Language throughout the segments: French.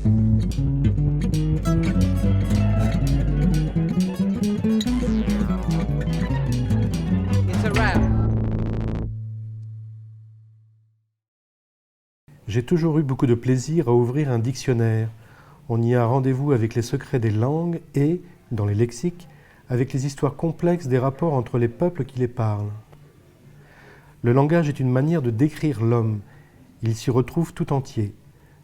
It's a wrap. J'ai toujours eu beaucoup de plaisir à ouvrir un dictionnaire. On y a rendez-vous avec les secrets des langues et, dans les lexiques, avec les histoires complexes des rapports entre les peuples qui les parlent. Le langage est une manière de décrire l'homme. Il s'y retrouve tout entier.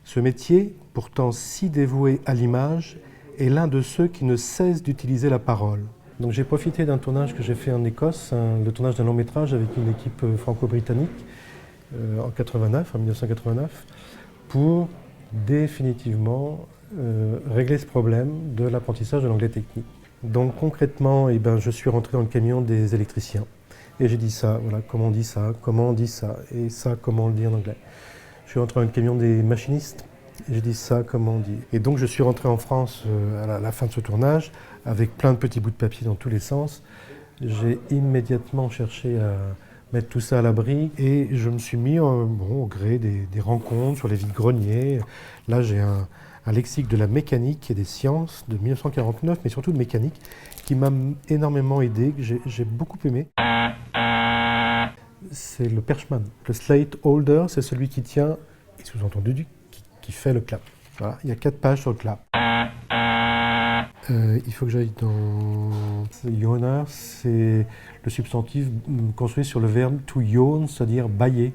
Ce métier, pourtant si dévoué à l'image, est l'un de ceux qui ne cessent d'utiliser la parole. Donc j'ai profité d'un tournage que j'ai fait en Écosse, le tournage d'un long métrage avec une équipe franco-britannique en 1989, pour définitivement régler ce problème de l'apprentissage de l'anglais technique. Donc concrètement, je suis rentré dans le camion des électriciens et j'ai dit ça, voilà, comment on dit ça, et ça, comment on le dit en anglais. Je suis rentré dans le camion des machinistes et j'ai dit ça, comment on dit. Et donc je suis rentré en France à la fin de ce tournage avec plein de petits bouts de papier dans tous les sens. J'ai immédiatement cherché à mettre tout ça à l'abri et je me suis mis au gré des rencontres sur les vides-greniers. Là, j'ai un lexique de la mécanique et des sciences de 1949, mais surtout de mécanique, qui m'a énormément aidé, que j'ai beaucoup aimé. C'est le perchman. Le slate holder, c'est celui qui tient, et sous-entendu, qui fait le clap. Voilà, il y a 4 pages sur le clap. Il faut que j'aille dans... Yawner, c'est le substantif construit sur le verbe to yawn, c'est-à-dire bâiller.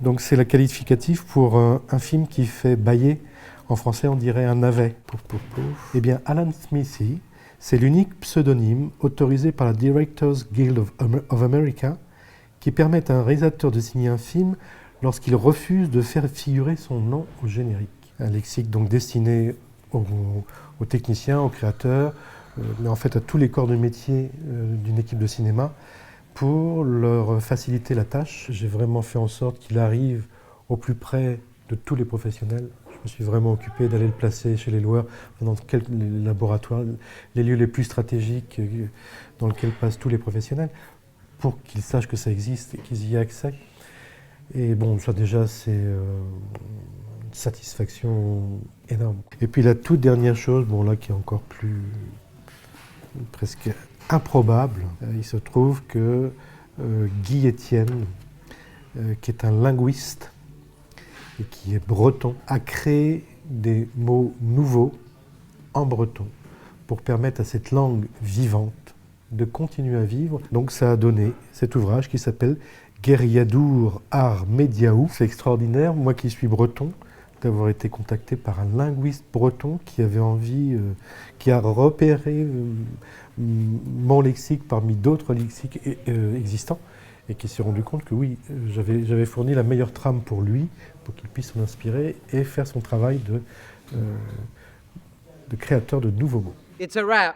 Donc c'est la qualificatif pour un film qui fait bâiller. En français, on dirait un navet. Pouf, pouf, pouf. Eh bien, Alan Smithy, c'est l'unique pseudonyme autorisé par la Directors Guild of America qui permet à un réalisateur de signer un film lorsqu'il refuse de faire figurer son nom au générique. Un lexique donc destiné aux techniciens, aux créateurs, mais en fait à tous les corps de métier d'une équipe de cinéma pour leur faciliter la tâche. J'ai vraiment fait en sorte qu'il arrive au plus près de tous les professionnels. Je me suis vraiment occupé d'aller le placer chez les loueurs, dans les laboratoires, les lieux les plus stratégiques dans lesquels passent tous les professionnels, pour qu'ils sachent que ça existe et qu'ils y aient accès. Et bon, ça déjà, c'est une satisfaction énorme. Et puis la toute dernière chose, bon là, qui est encore plus presque improbable, il se trouve que Guy Etienne, qui est un linguiste et qui est breton, a créé des mots nouveaux en breton pour permettre à cette langue vivante de continuer à vivre. Donc ça a donné cet ouvrage qui s'appelle Guerriadour Art Mediaou. C'est extraordinaire, moi qui suis breton, d'avoir été contacté par un linguiste breton qui avait envie, qui a repéré mon lexique parmi d'autres lexiques existants et qui s'est rendu compte que oui, j'avais fourni la meilleure trame pour lui, pour qu'il puisse s'en inspirer et faire son travail de créateur de nouveaux mots. It's a wrap.